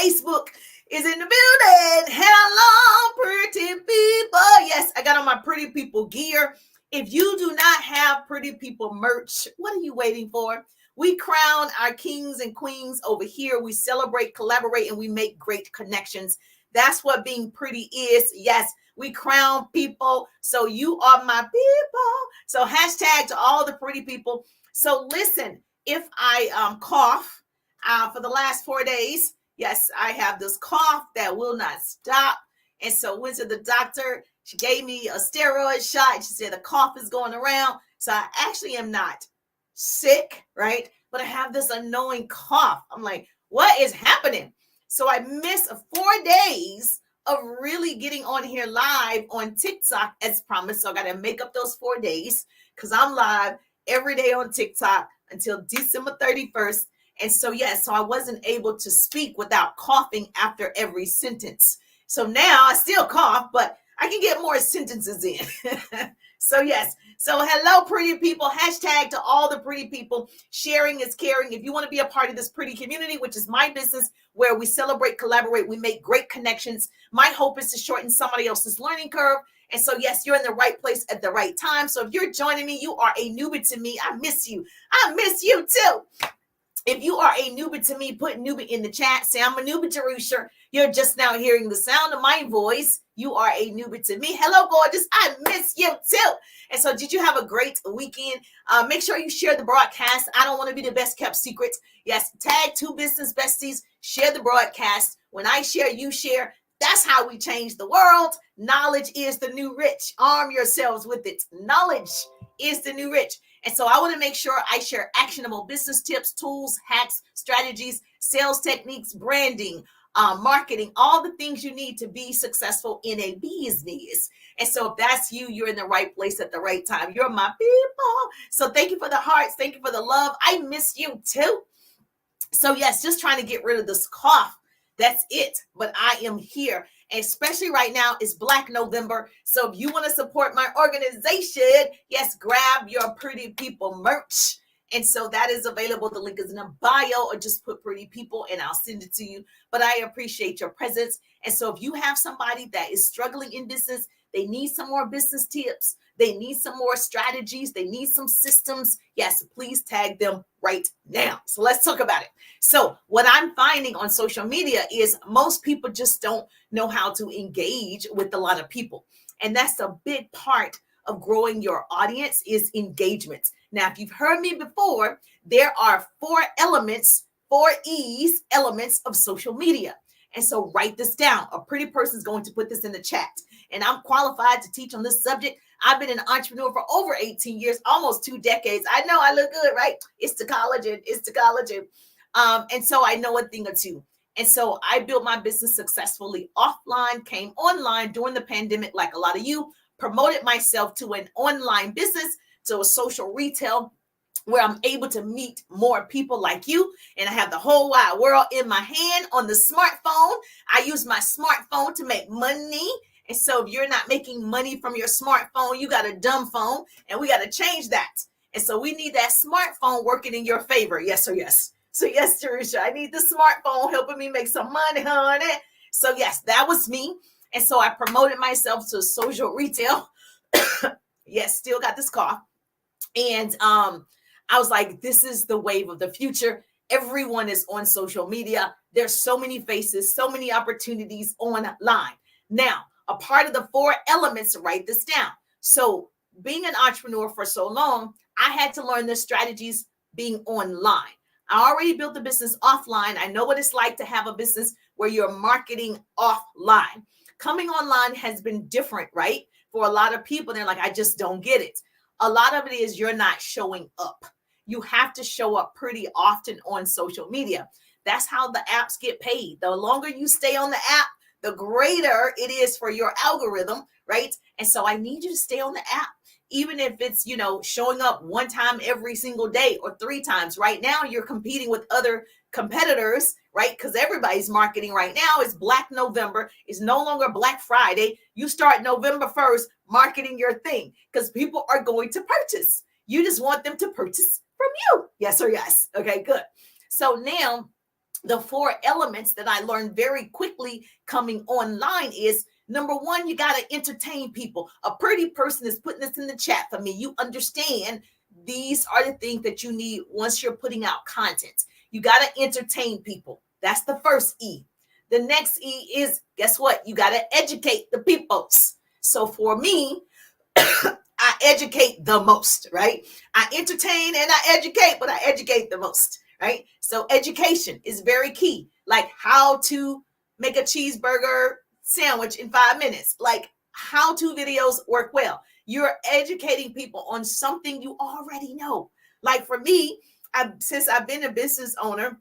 Facebook is in the building. Hello, pretty people. Yes, I got on my pretty people gear. If you do not have pretty people merch, what are you waiting for? We crown our kings and queens over here. We celebrate, collaborate, and we make great connections. That's what being pretty is. Yes, we crown people. So you are my people. So hashtag to all the pretty people. So listen, if I cough for the last 4 days, yes, I have this cough that will not stop. And so went to the doctor. She gave me a steroid shot. She said the cough is going around. So I actually am not sick, right? But I have this annoying cough. I'm like, what is happening? So I missed 4 days of really getting on here live on TikTok as promised. So I got to make up those 4 days because I'm live every day on TikTok until December 31st. And so, yes, so I wasn't able to speak without coughing after every sentence. So now I still cough, but I can get more sentences in. So yes. So hello, pretty people. Hashtag to all the pretty people. Sharing is caring. If you want to be a part of this pretty community, which is my business, where we celebrate, collaborate, we make great connections. My hope is to shorten somebody else's learning curve. And so, yes, you're in the right place at the right time. So if you're joining me, you are a newbie to me. I miss you. I miss you too. If you are a newbie to me, put newbie in the chat. Say, I'm a newbie to Rusha. You're just now hearing the sound of my voice. You are a newbie to me. Hello, gorgeous. I miss you too. And so did you have a great weekend? Make sure you share the broadcast. I don't want to be the best kept secret. Yes, tag 2 business besties. Share the broadcast. When I share, you share. That's how we change the world. Knowledge is the new rich. Arm yourselves with it. Knowledge is the new rich. And so I want to make sure I share actionable business tips, tools, hacks, strategies, sales techniques, branding, marketing, all the things you need to be successful in a business. And so if that's you, you're in the right place at the right time. You're my people. So thank you for the hearts. Thank you for the love. I miss you too. So yes, just trying to get rid of this cough. That's it. But I am here. And especially right now, it's Black November. So if you want to support my organization, yes, grab your Pretty People merch. And so that is available. The link is in the bio, or just put Pretty People and I'll send it to you. But I appreciate your presence. And so if you have somebody that is struggling in business, they need some more business tips, they need some more strategies, they need some systems, yes, please tag them right now. So let's talk about it. So what I'm finding on social media is most people just don't know how to engage with a lot of people. And that's a big part of growing your audience is engagement. Now, if you've heard me before, there are 4 elements, 4 E's, elements of social media. And so write this down. A pretty person is going to put this in the chat. And I'm qualified to teach on this subject. I've been an entrepreneur for over 18 years, almost 2 decades. I know I look good, right? It's the collagen. And so I know a thing or two. And so I built my business successfully offline, came online during the pandemic, like a lot of you, promoted myself to an online business, to a social retail, where I'm able to meet more people like you. And I have the whole wide world in my hand on the smartphone. I use my smartphone to make money. And so if you're not making money from your smartphone, you got a dumb phone, and we got to change that. And so we need that smartphone working in your favor. Yes or yes. So yes, Teresa, I need the smartphone helping me make some money, honey. So yes, that was me. And so I promoted myself to social retail. Yes, still got this cough. And I was like, this is the wave of the future. Everyone is on social media. There's so many faces, so many opportunities online. Now, a part of the 4 elements, write this down. So being an entrepreneur for so long, I had to learn the strategies being online. I already built the business offline. I know what it's like to have a business where you're marketing offline. Coming online has been different, right? For a lot of people, they're like, I just don't get it. A lot of it is you're not showing up. You have to show up pretty often on social media. That's how the apps get paid. The longer you stay on the app, the greater it is for your algorithm, right? And so I need you to stay on the app, even if it's, showing up 1 time every single day or 3 times. Right now, you're competing with other competitors, right? Because everybody's marketing right now. It's Black November. It's no longer Black Friday. You start November 1st marketing your thing because people are going to purchase. You just want them to purchase from you. Yes or yes. Okay, good. So now the 4 elements that I learned very quickly coming online is number 1, you got to entertain people. A pretty person is putting this in the chat for me. You understand these are the things that you need once you're putting out content. You got to entertain people. That's the first E. The next E is, guess what? You got to educate the peoples. So for me, I educate the most, right? I entertain and I educate, but I educate the most, right? So education is very key. Like how to make a cheeseburger sandwich in 5 minutes. Like how-to videos work well. You're educating people on something you already know. Like for me, since I've been a business owner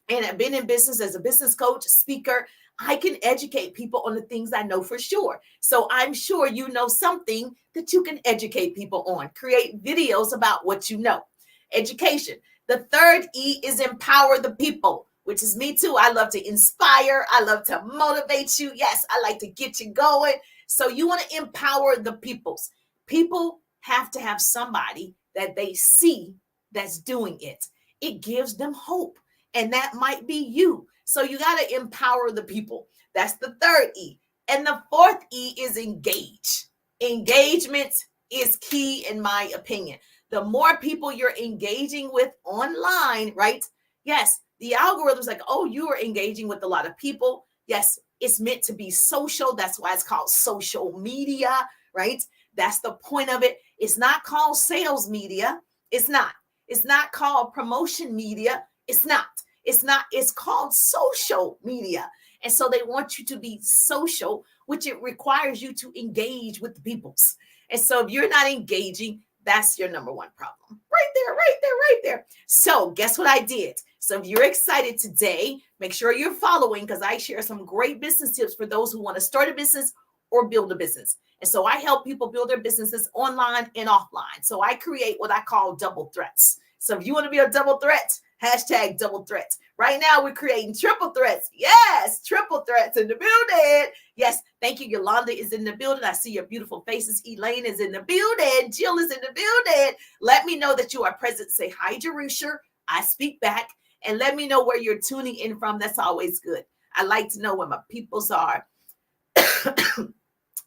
and I've been in business as a business coach, speaker, I can educate people on the things I know for sure. So I'm sure you know something that you can educate people on. Create videos about what you know. Education. The third E is empower the people, which is me too. I love to inspire. I love to motivate you. Yes, I like to get you going. So you want to empower the peoples. People have to have somebody that they see that's doing it. It gives them hope. And that might be you. So you got to empower the people. That's the third E. And the fourth E is engage. Engagement is key in my opinion. The more people you're engaging with online, right? Yes, the algorithm's like, oh, you are engaging with a lot of people. Yes, it's meant to be social. That's why it's called social media, right? That's the point of it. It's not called sales media. It's not. It's not called promotion media. It's not. It's called social media. And so they want you to be social, which it requires you to engage with the peoples. And so if you're not engaging, that's your number one problem. Right there, right there, right there. So guess what I did? So if you're excited today, make sure you're following because I share some great business tips for those who want to start a business or build a business. And so I help people build their businesses online and offline. So I create what I call double threats. So if you want to be a double threat, hashtag double threats. Right now, we're creating triple threats. Yes, triple threats in the building. Yes, thank you. Yolanda is in the building. I see your beautiful faces. Elaine is in the building. Jill is in the building. Let me know that you are present. Say hi, Jerusha. I speak back. And let me know where you're tuning in from. That's always good. I like to know where my peoples are.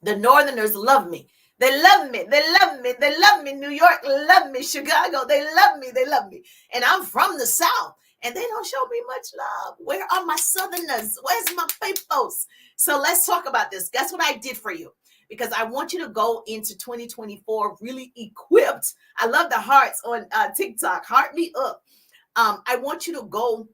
The Northerners love me. They love me. They love me. They love me. New York love me. Chicago, they love me. They love me. And I'm from the South, and they don't show me much love. Where are my Southerners? Where's my peoples? So let's talk about this. Guess what I did for you? Because I want you to go into 2024 really equipped. I love the hearts on TikTok. Heart me up. I want you to go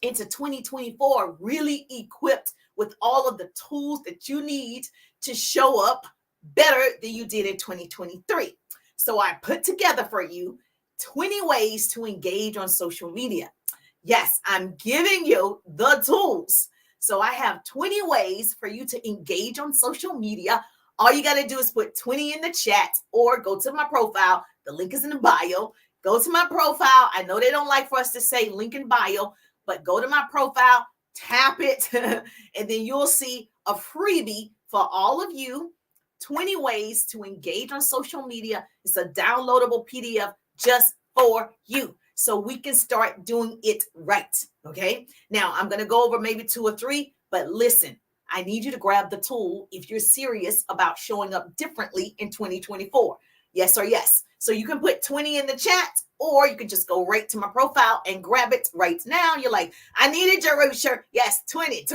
into 2024 really equipped with all of the tools that you need to show up better than you did in 2023. So I put together for you 20 ways to engage on social media. Yes, I'm giving you the tools. So I have 20 ways for you to engage on social media. All you got to do is put 20 in the chat or go to my profile. The link is in the bio. Go to my profile. I know they don't like for us to say link in bio, but go to my profile, tap it, and then you'll see a freebie for all of you. 20 ways to engage on social media. It's a downloadable PDF just for you so we can start doing it right. Okay. Now I'm going to go over maybe 2 or 3, but listen, I need you to grab the tool if you're serious about showing up differently in 2024. Yes or yes. So you can put 20 in the chat, or you can just go right to my profile and grab it right now. You're like, I need it, Jerusha. Yes, 20.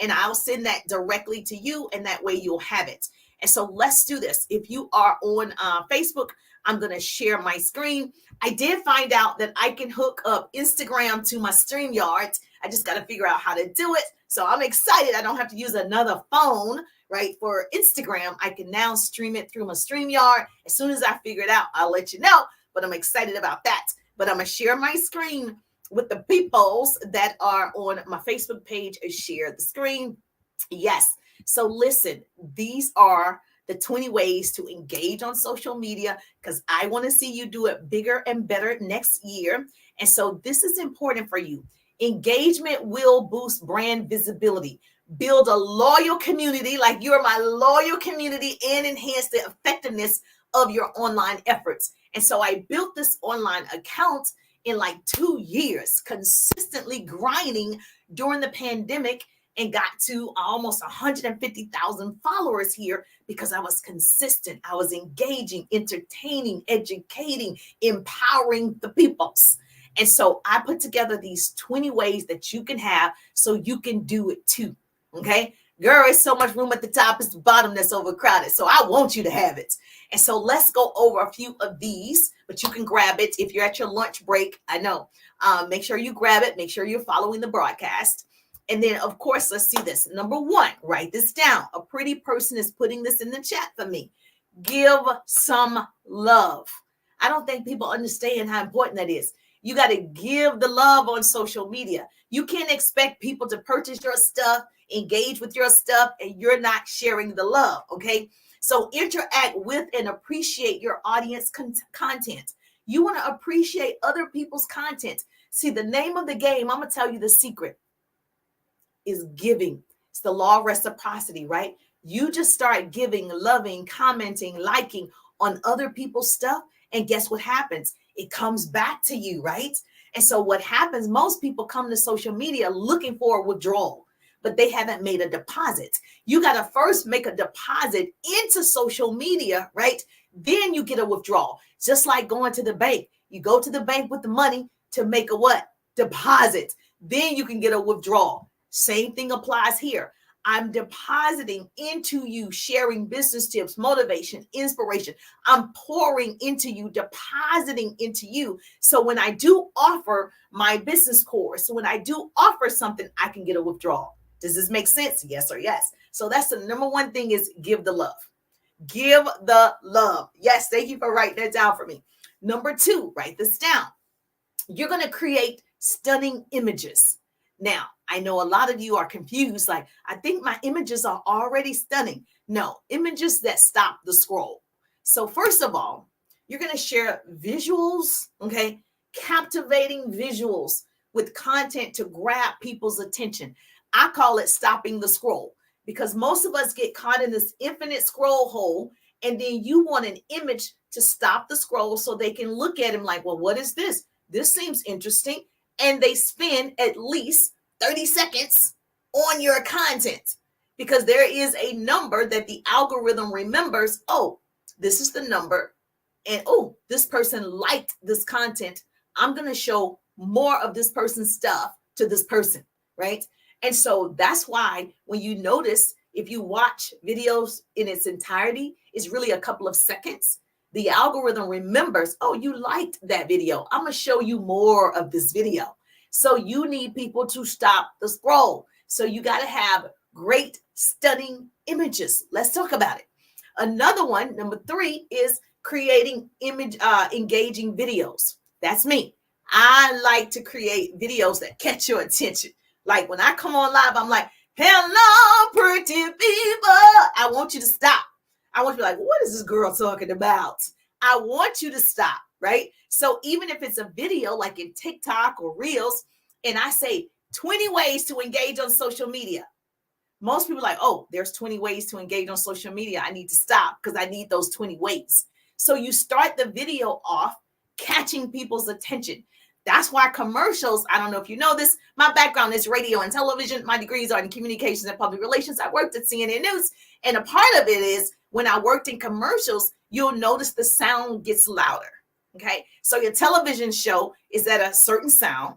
And I'll send that directly to you, and that way you'll have it. And so let's do this. If you are on Facebook, I'm going to share my screen. I did find out that I can hook up Instagram to my StreamYard. I just got to figure out how to do it. So I'm excited. I don't have to use another phone, right? For Instagram, I can now stream it through my StreamYard. As soon as I figure it out, I'll let you know. But I'm excited about that. But I'm going to share my screen with the peoples that are on my Facebook page and share the screen. Yes. So listen, these are the 20 ways to engage on social media because I want to see you do it bigger and better next year. And so this is important for you. Engagement will boost brand visibility, build a loyal community like you're my loyal community, and enhance the effectiveness of your online efforts. And so I built this online account in like 2 years, consistently grinding during the pandemic, and got to almost 150,000 followers here because I was consistent. I was engaging, entertaining, educating, empowering the peoples. And so I put together these 20 ways that you can have so you can do it too. Okay. Girl, it's so much room at the top. It's the bottom that's overcrowded. So I want you to have it. And so let's go over a few of these, but you can grab it if you're at your lunch break. I know. Make sure you grab it. Make sure you're following the broadcast. And then, of course, let's see this. Number 1, write this down. A pretty person is putting this in the chat for me. Give some love. I don't think people understand how important that is. You got to give the love on social media. You can't expect people to purchase your stuff, engage with your stuff, and you're not sharing the love, okay? So interact with and appreciate your audience content. You want to appreciate other people's content. See, the name of the game, I'm going to tell you the secret, is giving. It's the law of reciprocity, right? You just start giving, loving, commenting, liking on other people's stuff, and guess what happens? It comes back to you, right? And so what happens, most people come to social media looking for a withdrawal, but they haven't made a deposit. You got to first make a deposit into social media, right? Then you get a withdrawal. Just like going to the bank. You go to the bank with the money to make a what? Deposit. Then you can get a withdrawal. Same thing applies here. I'm depositing into you, sharing business tips, motivation, inspiration. I'm pouring into you, depositing into you. So when I do offer my business course, when I do offer something, I can get a withdrawal. Does this make sense? Yes or yes. So that's the number 1 thing, is give the love. Give the love. Yes, thank you for writing that down for me. Number 2, write this down. You're going to create stunning images. Now, I know a lot of you are confused, like, I think my images are already stunning. No, images that stop the scroll. So first of all, you're going to share visuals, okay? Captivating visuals with content to grab people's attention. I call it stopping the scroll, because most of us get caught in this infinite scroll hole, and then you want an image to stop the scroll so they can look at him like, well, what is this? This seems interesting. And they spend at least 30 seconds on your content, because there is a number that the algorithm remembers. Oh, this is the number. And oh, this person liked this content. I'm going to show more of this person's stuff to this person, right? And so that's why when you notice, if you watch videos in its entirety, it's really a couple of seconds. The algorithm remembers, oh, you liked that video. I'm going to show you more of this video. So you need people to stop the scroll. So you got to have great, stunning images. Let's talk about it. Another one, number 3, is creating engaging videos. That's me. I like to create videos that catch your attention. Like when I come on live, I'm like, hello, pretty people. I want you to stop. I want you to be like, what is this girl talking about? I want you to stop, right? So even if it's a video like in TikTok or Reels, and I say 20 ways to engage on social media, most people are like, oh, there's 20 ways to engage on social media. I need to stop because I need those 20 ways. So you start the video off catching people's attention. That's why commercials, I don't know if you know this, my background is radio and television. My degrees are in communications and public relations. I worked at CNN News. And a part of it is when I worked in commercials, you'll notice the sound gets louder. Okay. So your television show is at a certain sound,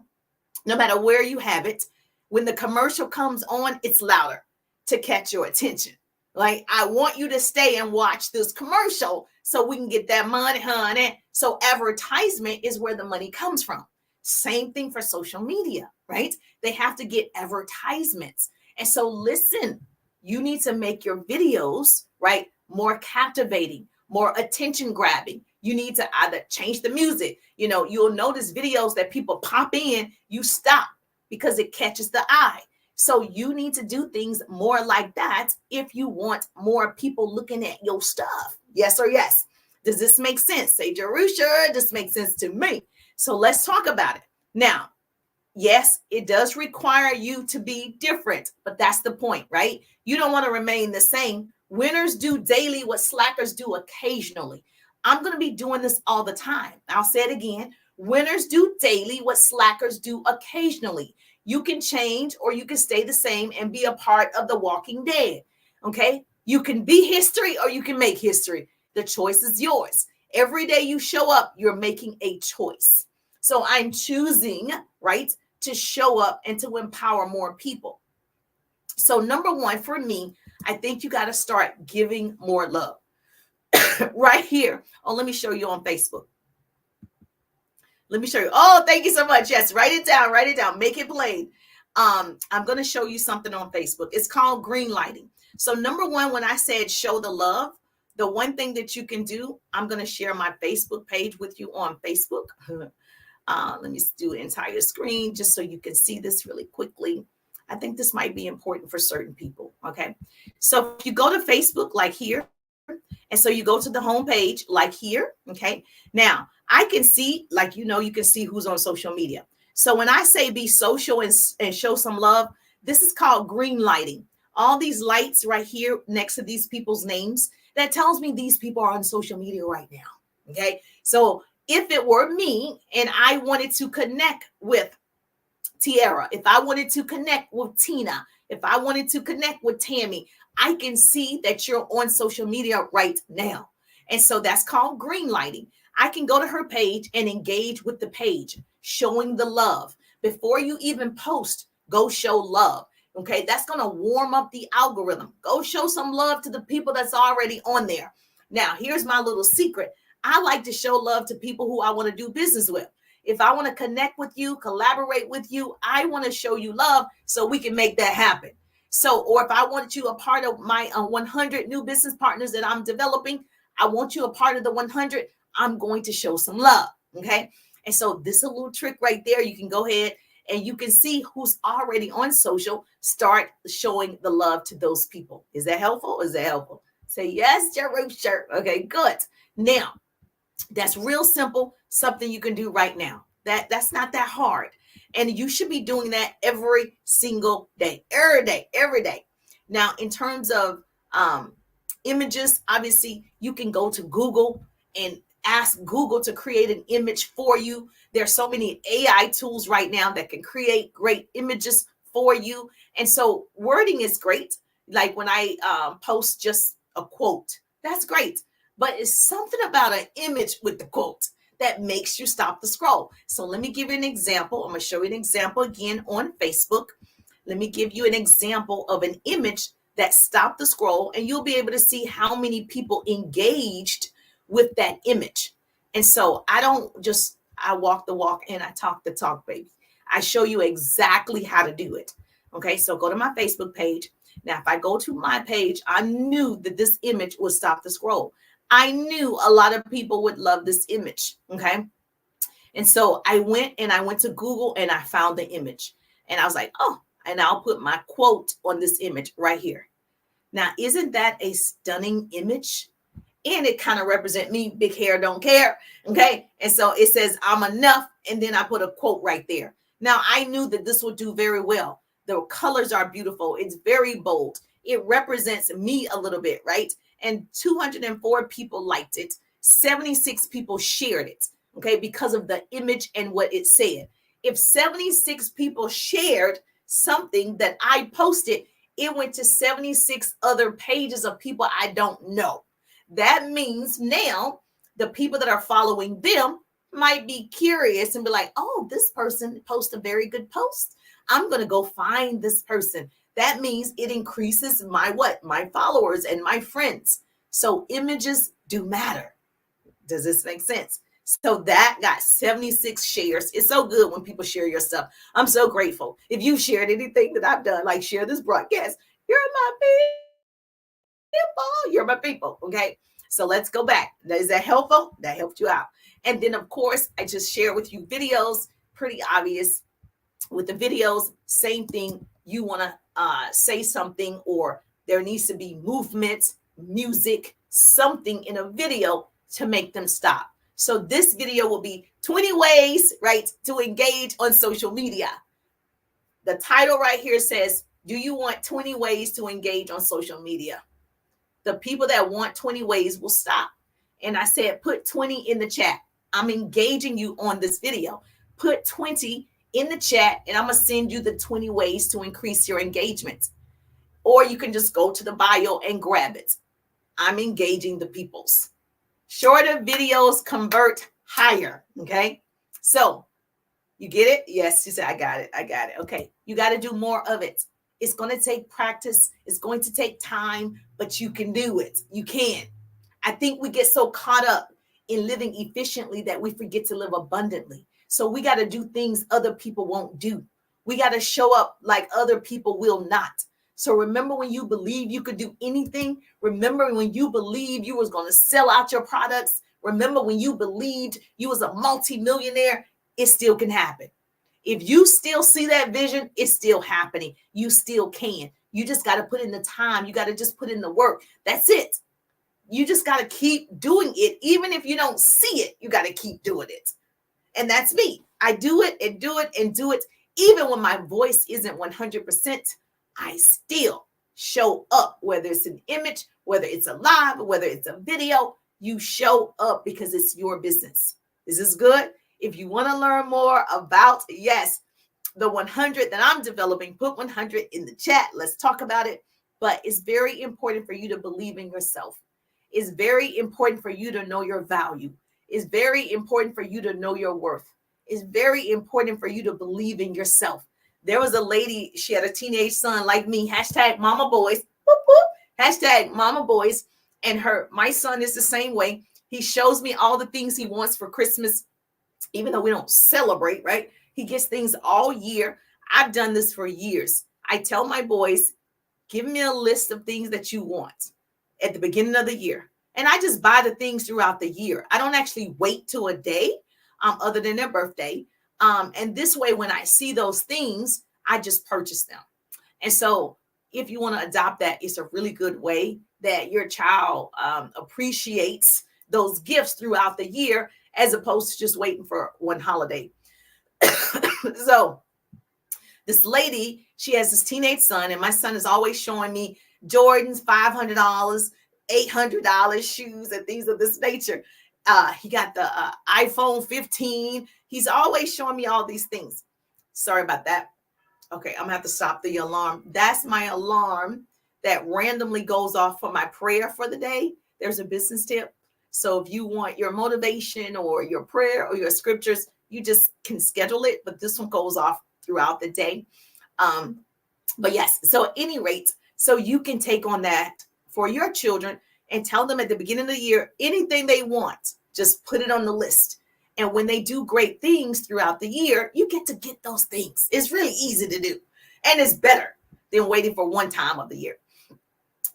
no matter where you have it. When the commercial comes on, it's louder to catch your attention. Like, I want you to stay and watch this commercial so we can get that money, honey. So advertisement is where the money comes from. Same thing for social media, right? They have to get advertisements. And so listen, you need to make your videos, right, more captivating, more attention grabbing. You need to either change the music. You know, you'll notice videos that people pop in, you stop because it catches the eye. So you need to do things more like that if you want more people looking at your stuff. Yes or yes? Does this make sense? Say, Jerusha, this makes sense to me. So let's talk about it. Now, yes, it does require you to be different, but that's the point, right? You don't want to remain the same. Winners do daily what slackers do occasionally. I'm going to be doing this all the time. I'll say it again. Winners do daily what slackers do occasionally. You can change or you can stay the same and be a part of the walking dead. Okay. You can be history or you can make history. The choice is yours. Every day you show up, you're making a choice. So I'm choosing, right, to show up and to empower more people. So number one for me, I think you got to start giving more love. Right here. Oh, let me show you on Facebook. Let me show you. Oh, thank you so much. Yes, write it down. Write it down. Make it plain. I'm going to show you something on Facebook. It's called green lighting. So number one, when I said show the love, the one thing that you can do, I'm going to share my Facebook page with you on Facebook. Let me do an entire screen just so you can see this really quickly. I think this might be important for certain people. Okay. So if you go to Facebook like here, and so you go to the home page like here. Okay. Now I can see, like, you can see who's on social media. So when I say be social and show some love, this is called green lighting. All these lights right here next to these people's names, that tells me these people are on social media right now. Okay. So if it were me and I wanted to connect with Tiara, if I wanted to connect with Tina, if I wanted to connect with Tammy, I can see that you're on social media right now. And so that's called green lighting. I can go to her page and engage with the page, showing the love. Before you even post, go show love. Okay, that's going to warm up the algorithm. Go show some love to the people that's already on there. Now, here's my little secret. I like to show love to people who I want to do business with. If I want to connect with you, collaborate with you, I want to show you love so we can make that happen. So, or if I want you a part of my 100 new business partners that I'm developing, I want you a part of the 100, I'm going to show some love. Okay. And so this is a little trick right there. You can go ahead and you can see who's already on social. Start showing the love to those people. Is that helpful? Is that helpful? Say yes, Jerusha. Okay, good. Now, that's real simple. Something you can do right now. That's not that hard. And you should be doing that every single day, every day. Now, in terms of images, obviously, you can go to Google and ask Google to create an image for you. There's so many AI tools right now that can create great images for you. And so wording is great. Like when I post just a quote, that's great. But it's something about an image with the quote that makes you stop the scroll. So let me give you an example. I'm going to show you an example again on Facebook. Let me give you an example of an image that stopped the scroll, and you'll be able to see how many people engaged with that image. And so I walk the walk and I talk the talk, baby. I show you exactly how to do it. Okay, so go to my Facebook page. Now, if I go to my page, I knew that this image would stop the scroll. I knew a lot of people would love this image. Okay. And so I went to Google and I found the image and I was like, oh, and I'll put my quote on this image right here. Now, isn't that a stunning image? And it kind of represents me, big hair, don't care. Okay. And so it says, I'm enough. And then I put a quote right there. Now, I knew that this would do very well. The colors are beautiful. It's very bold. It represents me a little bit, right? And 204 people liked it. 76 people shared it, okay, because of the image and what it said. If 76 people shared something that I posted, it went to 76 other pages of people I don't know. That means now the people that are following them might be curious and be like, oh, this person posted a very good post. I'm going to go find this person. That means it increases my followers and my friends. So images do matter. Does this make sense? So that got 76 shares. It's so good when people share your stuff. I'm so grateful. If you shared anything that I've done, like share this broadcast, you're my people. You're my people. Okay. So let's go back. Is that helpful? That helped you out. And then, of course, I just share with you videos. Pretty obvious. With the videos, same thing. You want to say something, or there needs to be movement, music, something in a video to make them stop. So this video will be 20 ways, right, to engage on social media. The title right here says, do you want 20 ways to engage on social media? The people that want 20 ways will stop. And I said, put 20 in the chat. I'm engaging you on this video. Put 20 in the chat and I'm going to send you the 20 ways to increase your engagement. Or you can just go to the bio and grab it. I'm engaging the peoples. Shorter videos convert higher. Okay. So you get it? Yes, she said, I got it. I got it. Okay. You got to do more of it. It's going to take practice. It's going to take time, but you can do it. You can. I think we get so caught up in living efficiently that we forget to live abundantly. So we got to do things other people won't do. We got to show up like other people will not. So remember when you believe you could do anything? Remember when you believed you was going to sell out your products? Remember when you believed you was a multimillionaire? It still can happen. If you still see that vision, it's still happening. You still can. You just got to put in the time. You got to just put in the work. That's it. You just got to keep doing it. Even if you don't see it, you got to keep doing it. And that's me. I do it and do it and do it. Even when my voice isn't 100%, I still show up, whether it's an image, whether it's a live, whether it's a video, you show up because it's your business. Is this good? If you want to learn more about, yes, the 100 that I'm developing, put 100 in the chat. Let's talk about it. But it's very important for you to believe in yourself. It's very important for you to know your value. It's very important for you to know your worth. It's very important for you to believe in yourself. There was a lady, she had a teenage son like me, hashtag mama boys, whoop, whoop, hashtag mama boys. And my son is the same way. He shows me all the things he wants for Christmas, even though we don't celebrate, right? He gets things all year. I've done this for years. I tell my boys, give me a list of things that you want at the beginning of the year. And I just buy the things throughout the year. I don't actually wait till a day other than their birthday. And this way, when I see those things, I just purchase them. And so if you want to adopt that, it's a really good way that your child appreciates those gifts throughout the year, as opposed to just waiting for one holiday. So this lady, she has this teenage son, and my son is always showing me Jordans, $500, $800 shoes and things of this nature. He got the iPhone 15. He's always showing me all these things. Sorry about that. Okay, I'm gonna have to stop the alarm. That's my alarm that randomly goes off for my prayer for the day. There's a business tip. So if you want your motivation or your prayer or your scriptures, you just can schedule it. But this one goes off throughout the day. But yes, so at any rate, so you can take on that for your children and tell them at the beginning of the year, anything they want, just put it on the list. And when they do great things throughout the year, you get to get those things. It's really easy to do. And it's better than waiting for one time of the year.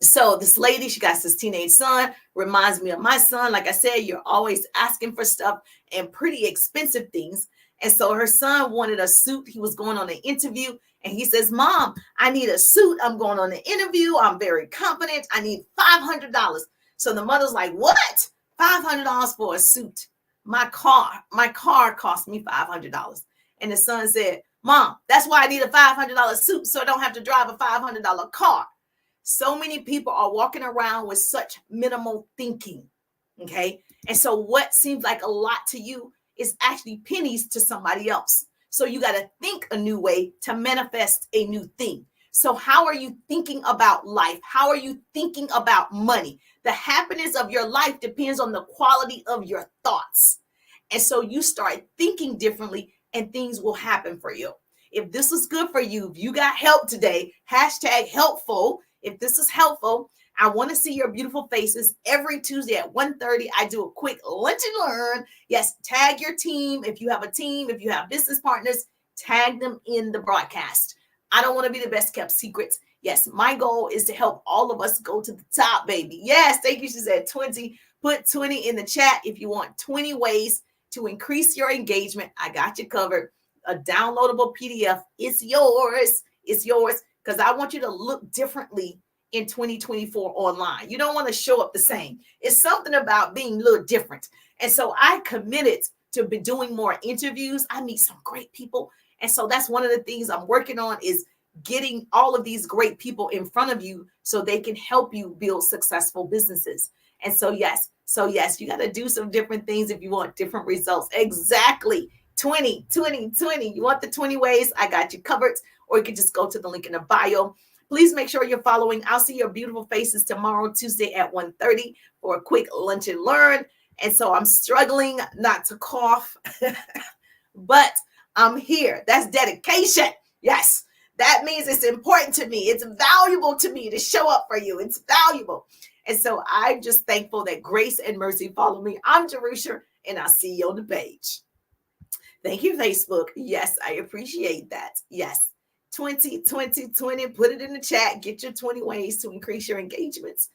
So this lady, she got this teenage son, reminds me of my son. Like I said, you're always asking for stuff and pretty expensive things. And so her son wanted a suit. He was going on an interview and he says, Mom, I need a suit. I'm going on an interview. I'm very confident. I need $500. So the mother's like, what? $500 for a suit? My car cost me $500. And the son said, Mom, that's why I need a $500 suit so I don't have to drive a $500 car. So many people are walking around with such minimal thinking. Okay. And so what seems like a lot to you is actually pennies to somebody else. So you got to think a new way to manifest a new thing. So how are you thinking about life? How are you thinking about money? The happiness of your life depends on the quality of your thoughts. And so you start thinking differently and things will happen for you. If this is good for you, if you got help today, hashtag helpful. If this is helpful, I want to see your beautiful faces. Every Tuesday at 1:30, I do a quick lunch and learn. Yes, tag your team. If you have a team, if you have business partners, tag them in the broadcast. I don't want to be the best kept secrets. Yes, my goal is to help all of us go to the top, baby. Yes, thank you. She said 20. Put 20 in the chat if you want 20 ways to increase your engagement. I got you covered. A downloadable PDF. It's yours. It's yours because I want you to look differently in 2024 online. You don't want to show up the same. It's something about being a little different. And so I committed to be doing more interviews. I meet some great people. And so that's one of the things I'm working on is getting all of these great people in front of you so they can help you build successful businesses. And so, yes, So yes, you got to do some different things if you want different results. Exactly. 20, 20, 20. You want the 20 ways? I got you covered. Or you can just go to the link in the bio. Please make sure you're following. I'll see your beautiful faces tomorrow, Tuesday at 1:30 for a quick lunch and learn. And so I'm struggling not to cough, but I'm here. That's dedication. Yes, that means it's important to me. It's valuable to me to show up for you. It's valuable. And so I'm just thankful that grace and mercy follow me. I'm Jerusha, and I'll see you on the page. Thank you, Facebook. Yes, I appreciate that. Yes. 20, 20, 20. Put it in the chat. Get your 20 ways to increase your engagements.